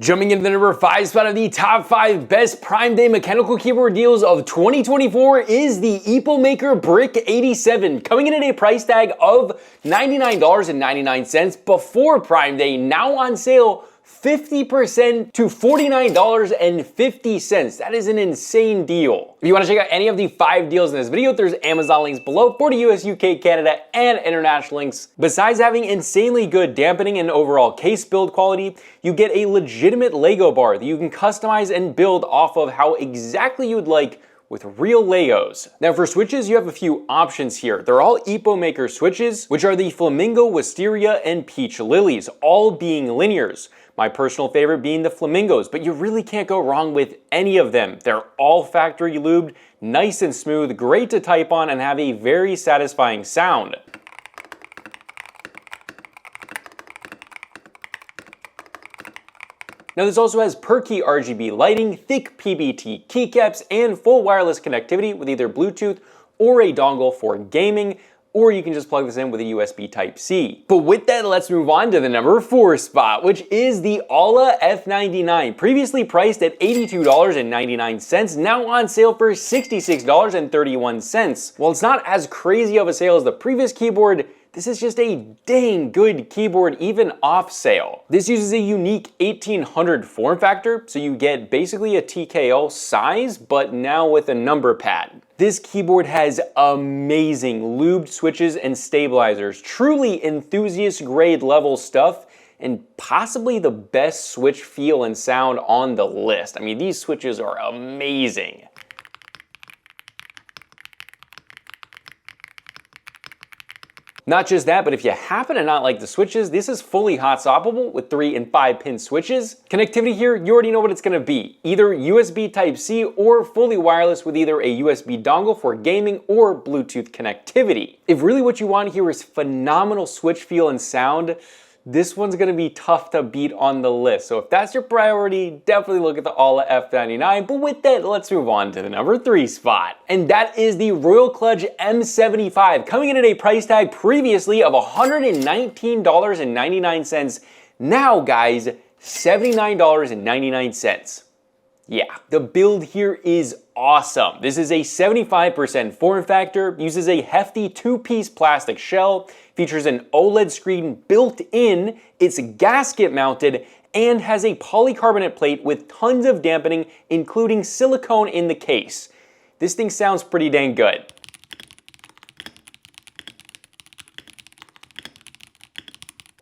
Jumping into the number 5 spot of the top 5 best Prime Day mechanical keyboard deals of 2024 is the EPOMaker Brick 87, coming in at a price tag of $99.99 before Prime Day, now on sale 50% to $49.50. That is an insane deal. If you want to check out any of the 5 deals in this video, there's Amazon links below for the US, UK, Canada, and international links. Besides having insanely good dampening and overall case build quality, you get a legitimate Lego bar that you can customize and build off of how exactly you would like with real Legos. Now for switches, you have a few options here. They're all EPOMaker switches, which are the Flamingo, Wisteria, and Peach Lilies, all being linears. My personal favorite being the Flamingos, but you really can't go wrong with any of them. They're all factory lubed, nice and smooth, great to type on, and have a very satisfying sound. Now this also has per-key RGB lighting, thick PBT keycaps, and full wireless connectivity with either Bluetooth or a dongle for gaming, or you can just plug this in with a USB Type-C. But with that, let's move on to the number 4 spot, which is the Ala F99, previously priced at $82.99, now on sale for $66.31. While it's not as crazy of a sale as the previous keyboard, this is just a dang good keyboard even off sale. This uses a unique 1800 form factor, so you get basically a TKO size, but now with a number pad. This keyboard has amazing lubed switches and stabilizers, truly enthusiast grade level stuff, and possibly the best switch feel and sound on the list. I mean, these switches are amazing. Not just that, but if you happen to not like the switches, this is fully hot swappable with 3 and 5 pin switches. Connectivity here, you already know what it's going to be. Either USB Type-C or fully wireless with either a USB dongle for gaming or Bluetooth connectivity. If really what you want here is phenomenal switch feel and sound, this one's going to be tough to beat on the list. So if that's your priority, definitely look at the Ala F99. But with that, let's move on to the number 3 spot. And that is the Royal Kludge M75, coming in at a price tag previously of $119.99. Now, guys, $79.99. Yeah, the build here is awesome. This is a 75% form factor, uses a hefty 2-piece plastic shell, features an OLED screen built in, it's gasket mounted, and has a polycarbonate plate with tons of dampening, including silicone in the case. This thing sounds pretty dang good.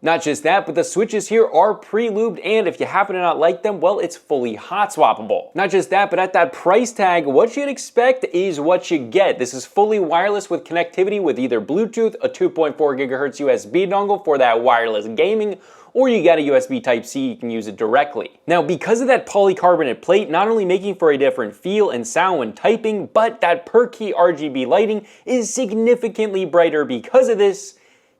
Not just that, but the switches here are pre-lubed, and if you happen to not like them, well, it's fully hot swappable. Not just that, but at that price tag, what you'd expect is what you get. This is fully wireless with connectivity with either Bluetooth, a 2.4 gigahertz USB dongle for that wireless gaming, or you got a USB Type-C, you can use it directly. Now, because of that polycarbonate plate, not only making for a different feel and sound when typing, but that per-key RGB lighting is significantly brighter because of this.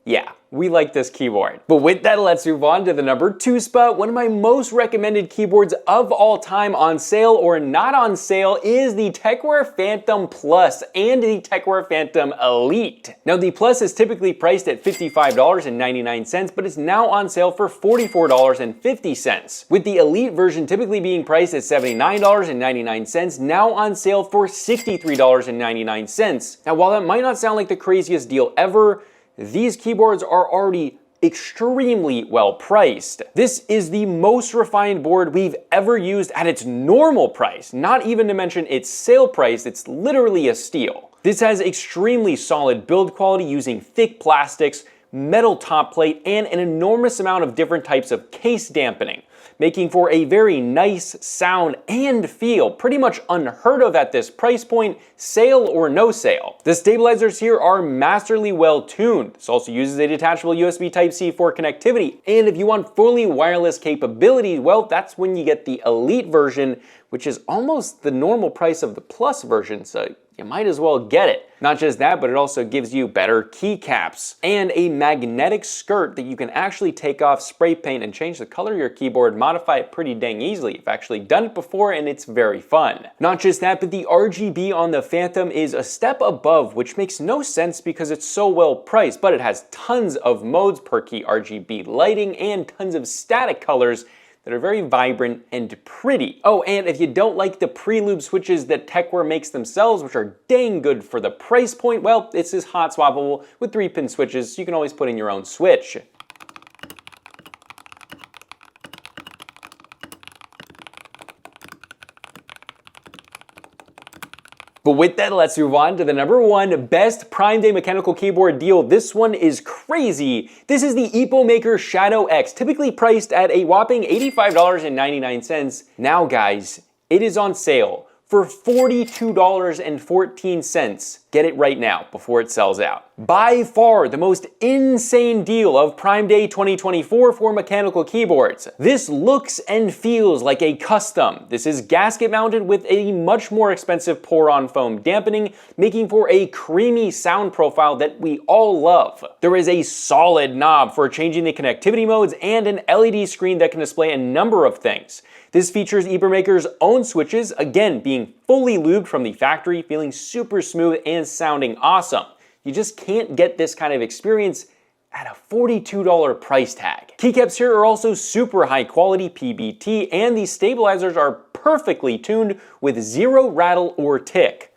Yeah, we like this keyboard. But with that, let's move on to the number 2 spot. One of my most recommended keyboards of all time on sale or not on sale is the Tecware Phantom Plus and the Tecware Phantom Elite. Now the Plus is typically priced at $55.99, but it's now on sale for $44.50. With the Elite version typically being priced at $79.99, now on sale for $63.99. Now while that might not sound like the craziest deal ever, these keyboards are already extremely well priced. This is the most refined board we've ever used at its normal price, not even to mention its sale price. It's literally a steal. This has extremely solid build quality using thick plastics, metal top plate, and an enormous amount of different types of case dampening, making for a very nice sound and feel, pretty much unheard of at this price point, sale or no sale. The stabilizers here are masterly well tuned. This also uses a detachable USB Type-C for connectivity, and if you want fully wireless capability, well, that's when you get the Elite version, which is almost the normal price of the Plus version, so you might as well get it. Not just that, but it also gives you better keycaps and a magnetic skirt that you can actually take off, spray paint, and change the color of your keyboard, modify it pretty dang easily. I've actually done it before and it's very fun. Not just that, but the RGB on the Phantom is a step above, which makes no sense because it's so well priced, but it has tons of modes, per key RGB lighting, and tons of static colors that are very vibrant and pretty. Oh, and if you don't like the pre-lube switches that Tecware makes themselves, which are dang good for the price point, well, this is hot swappable with 3-pin switches, so you can always put in your own switch. But with that, let's move on to the number 1 best Prime Day mechanical keyboard deal. This one is crazy. This is the EpoMaker Shadow X, typically priced at a whopping $85.99. Now guys, it is on sale for $42.14. Get it right now before it sells out. By far the most insane deal of Prime Day 2024 for mechanical keyboards. This looks and feels like a custom. This is gasket mounted with a much more expensive pour-on foam dampening, making for a creamy sound profile that we all love. There is a solid knob for changing the connectivity modes and an LED screen that can display a number of things. This features EpoMaker's own switches, again being fully lubed from the factory, feeling super smooth and sounding awesome. You just can't get this kind of experience at a $42 price tag. Keycaps here are also super high quality PBT, and these stabilizers are perfectly tuned with zero rattle or tick.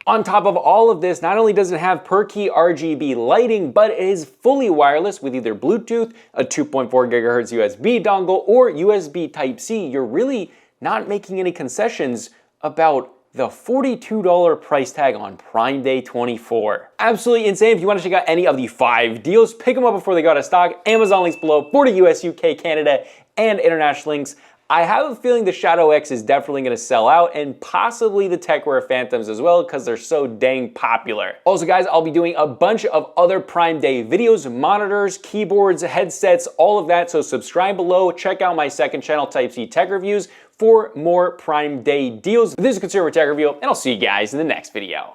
On top of all of this, not only does it have per-key RGB lighting, but it is fully wireless with either Bluetooth, a 2.4 GHz USB dongle, or USB Type-C. You're really not making any concessions about the $42 price tag on Prime Day 24. Absolutely insane. If you want to check out any of the 5 deals, pick them up before they go out of stock. Amazon links below for the US, UK, Canada, and international links. I have a feeling the Shadow X is definitely going to sell out, and possibly the Tecware Phantoms as well, because they're so dang popular. Also guys, I'll be doing a bunch of other Prime Day videos, monitors, keyboards, headsets, all of that, so subscribe below, check out my second channel, Type C Tech Reviews, for more Prime Day deals. This is Consumer Tech Review, and I'll see you guys in the next video.